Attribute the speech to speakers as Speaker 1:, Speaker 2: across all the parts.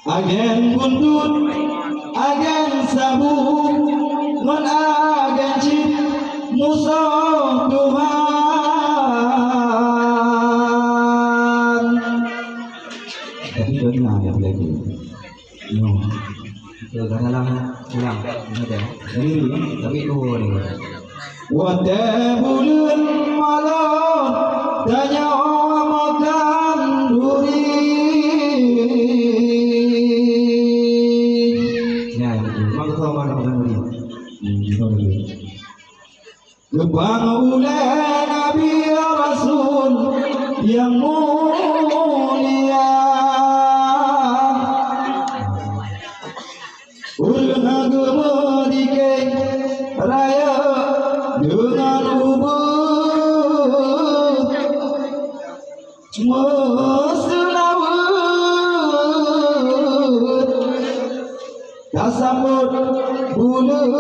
Speaker 1: agen buntut, agen sabuk, non agen cip, musuh Tuhan. Tapi benar ya lagi. No. Karena ulang ada. Ini tapi itu ni. Wa tabulun malam tanya makan duri. Ya, mak kau mana makan duri? Gebang oleh Nabi Rasul yang mulia. Ulha gemedikai raya dengan ubah meselawat kasambut bulan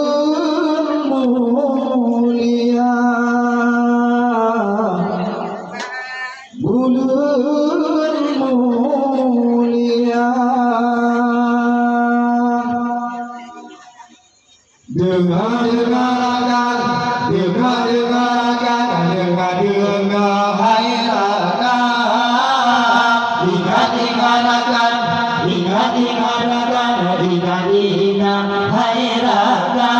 Speaker 1: mulia bulan mulia. Dengar-dengarkan, dengar-dengarkan, dengar-dengar hai raga. Ingat-ingatkan, ingat-ingatkan, ingat-ingat hai raga.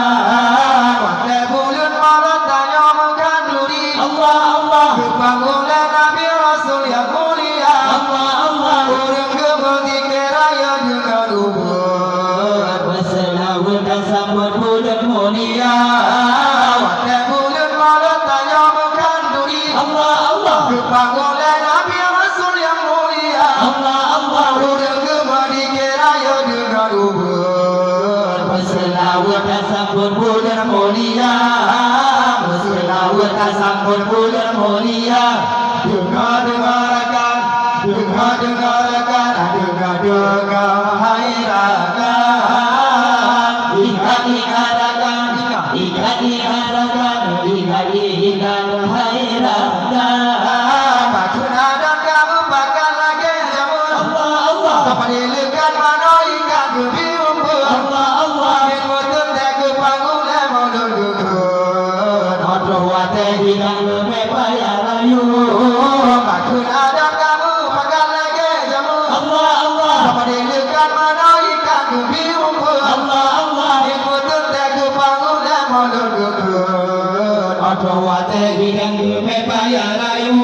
Speaker 1: Pada bulan Maret tanya makan duri. Allah Allah. Kebangunan Nabi Rasul yang mulia. Allah Allah. Orang kebetika raya dengan ubah. Berselawat dan sambut bulan mulia. Pada bulan Maret tanya makan duri. Allah Allah. Kebangunan Nabi Rasul yang mulia. Allah Allah. Orang kebetika raya dengan ubah. Berselawat dan sambut bulan mulia. Berselawat dan sambut bulan mulia. Dengar-dengarkan, dengar-dengarkan, dengar-dengar hai raga. Ingat-ingatkan, ingat-ingatkan, ingat-ingat hai raga. Bacun ada kamu bakal lagi jamu. Allah Allah. Kapalilekan mana ikan gebi umpur. Allah Allah. Yang betul tak kepanggulai modal duduk. Nodro wate hilang membayar rayu. Bacun ada kamu bakal lagi jamu. Allah Allah. Kapalilekan mana ikan gebi umpur. Allah Allah. Yang betul tak kepanggulai modal duduk. Nodro wate hilang membayar rayu.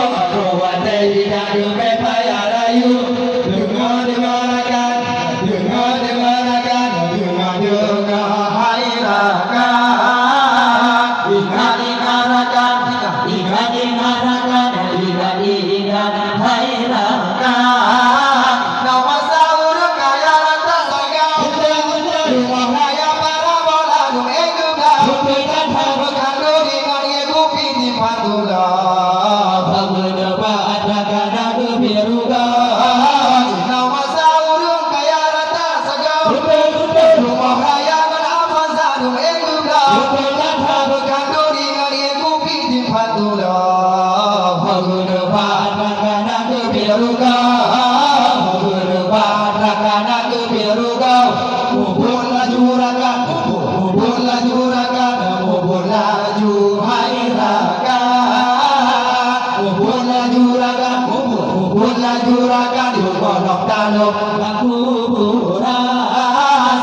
Speaker 1: Nodro wate hilang membayar rayu. Dengar-dengarkan, dengar-dengarkan, dengar-dengar hai raga. Ingat-ingatkan, ingat-ingatkan, ingat-ingat hai raga. Nama sahur kaya rata sagau. Rumah raya para bola dum egubla. Bukan bukan duri ngari gupi di pandula. Bangga baat ragana kebiruga. Nama sahur kaya rata sagau. Rumah raya para bola dum egubla. Bukan duri ngari gupi di pandula. Bangga baat ragana kebiruga. Bangga baat ragana kebiruga. Mubur laju raga, mubur laju raga, mubur laju hai raga. Mubur laju raga, mubur laju raga, di kolong tanah kuburan.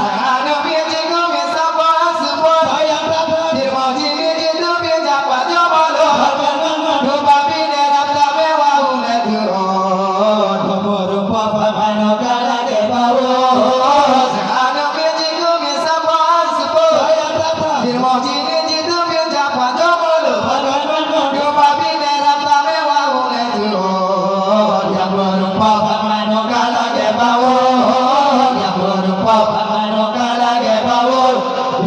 Speaker 1: Ada biji kami sapa semua, sayang raga, di mau jini jitu bija pada malu. Babi nerap tabe wau neturon, nomor papa mano kala de bawo. Ada biji kami sapa semua, sayang raga, di mau jini jitu bija pada malu. Babi nerap tabe wau neturon, yang berupa mano kala de bawo. Yang berupa mano kala de bawo.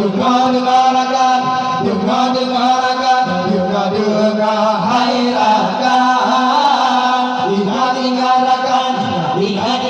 Speaker 1: Dengar-dengarkan, dengar-dengarkan, dengar-dengar hai raga. Ingat-ingatkan, ingat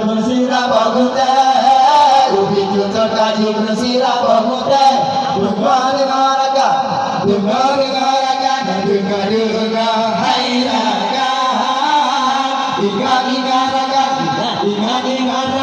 Speaker 1: gunung sirah bagute ubi cocok kaji gunung sirah bagute dengar hai raga ingat raga